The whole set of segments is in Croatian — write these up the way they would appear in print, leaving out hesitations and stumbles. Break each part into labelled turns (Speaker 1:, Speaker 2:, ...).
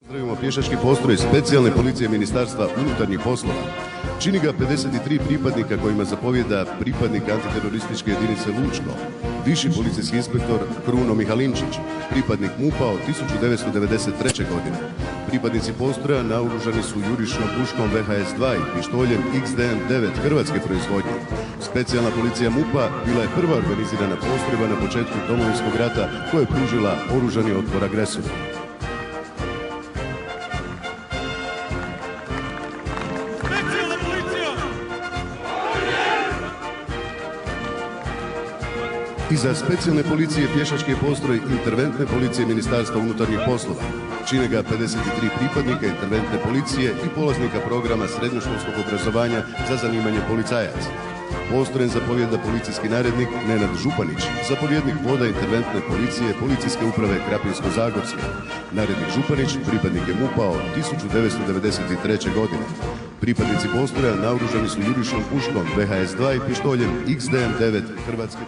Speaker 1: Pozdravimo pješački postroj specijalne policije Ministarstva unutarnjih poslova. Čini ga 53 pripadnika kojima zapovjeda pripadnik antiterorističke jedinice Lučko, viši policijski inspektor Kruno Mihalinčić, pripadnik MUP-a od 1993. godine. Pripadnici postroja naoružani su jurišnom puškom VHS-2 i pištoljem XDM-9 hrvatske proizvodnje. Specijalna policija MUP-a bila je prva organizirana postrojba na početku Domovinskog rata koja je pružila oružani otpor agresoru. Iza specijalne policije pješački je postroj interventne policije Ministarstva unutarnjih poslova. Čine ga 53 pripadnika interventne policije i polaznika programa srednjoškolskog obrazovanja za zanimanje policajac. Postrojem zapovjeda policijski narednik Nenad Županić, zapovjednik voda interventne policije Policijske uprave Krapinsko-zagorske. Narednik Županić pripadnik je MUP-a od 1993. godine. Pripadnici postroja naoružani su jurišnom puškom VHS-2 i pištoljem XDM-9 hrvatske.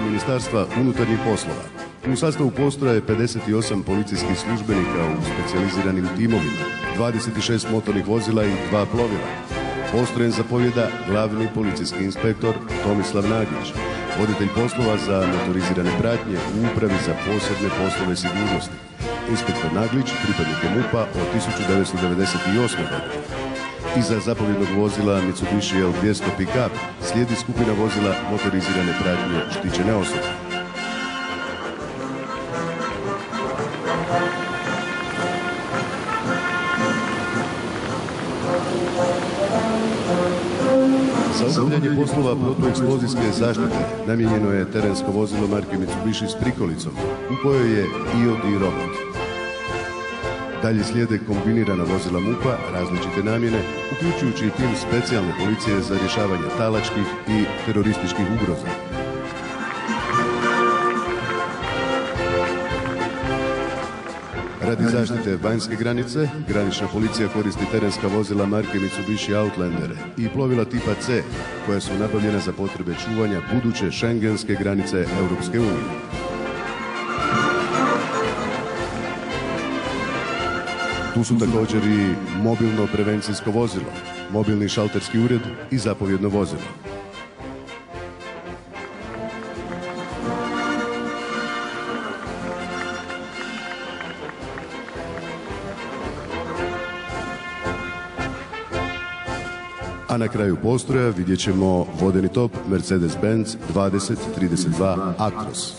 Speaker 1: Ministarstva unutarnjih poslova. U sastavu postroja je 58 policijskih službenika u specijaliziranim timovima, 26 motornih vozila i 2 plovila. Postrojem zapovjeda glavni policijski inspektor Tomislav Naglić, voditelj poslova za motorizirane pratnje u upravi za posebne poslove sigurnosti. Inspektor Naglić pripadnik je MUP-a od 1998. godine. Iza zapovjednog vozila Mitsubishi L200 pick-up slijedi skupina vozila motorizirane pratnje štićene osobe. Za obavljanje poslova protueksplozijske zaštite namijenjeno je terensko vozilo marke Mitsubishi s prikolicom, u kojoj je IOD robot. Dalje slijede kombinirana vozila MUP-a različite namjene, uključujući i tim specijalne policije za rješavanje talačkih i terorističkih ugroza. Radi zaštite vanjske granice, granična policija koristi terenska vozila marke Mitsubishi Outlander i plovila tipa C, koja su nabavljena za potrebe čuvanja buduće šengenske granice Europske unije. Tu su također i mobilno prevencijsko vozilo, mobilni šalterski ured i zapovjedno vozilo. A na kraju postroja vidjet ćemo vodeni top Mercedes-Benz 2032 Actros.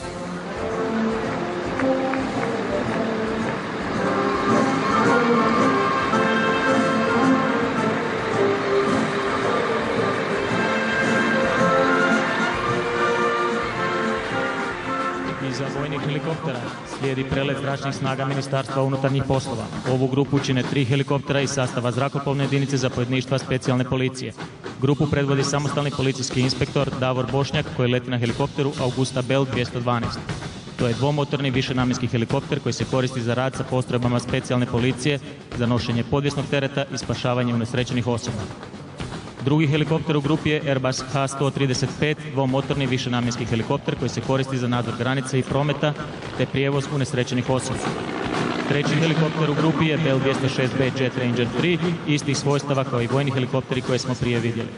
Speaker 2: Iza vojnih helikoptera slijedi prelet zračnih snaga Ministarstva unutarnjih poslova. Ovu grupu čine 3 helikoptera iz sastava zrakoplovne jedinice zapovjedništva specijalne policije. Grupu predvodi samostalni policijski inspektor Davor Bošnjak koji leti na helikopteru Augusta Bell 212. To je dvomotorni višenamjenski helikopter koji se koristi za rad sa postrojbama specijalne policije, za nošenje podvjesnog tereta i spašavanje unesrećenih osoba. Drugi helikopter u grupi je Airbus H135, dvomotorni višenamjenski helikopter koji se koristi za nadzor granice i prometa te prijevoz unesrećenih osoba. Treći helikopter u grupi je Bell 206B Jet Ranger 3, istih svojstava kao i vojni helikopteri koje smo prije vidjeli.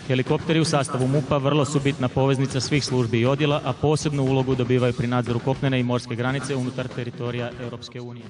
Speaker 2: Helikopteri u sastavu MUP-a vrlo su bitna poveznica svih službi i odjela, a posebnu ulogu dobivaju pri nadzoru kopnene i morske granice unutar teritorija Europske unije.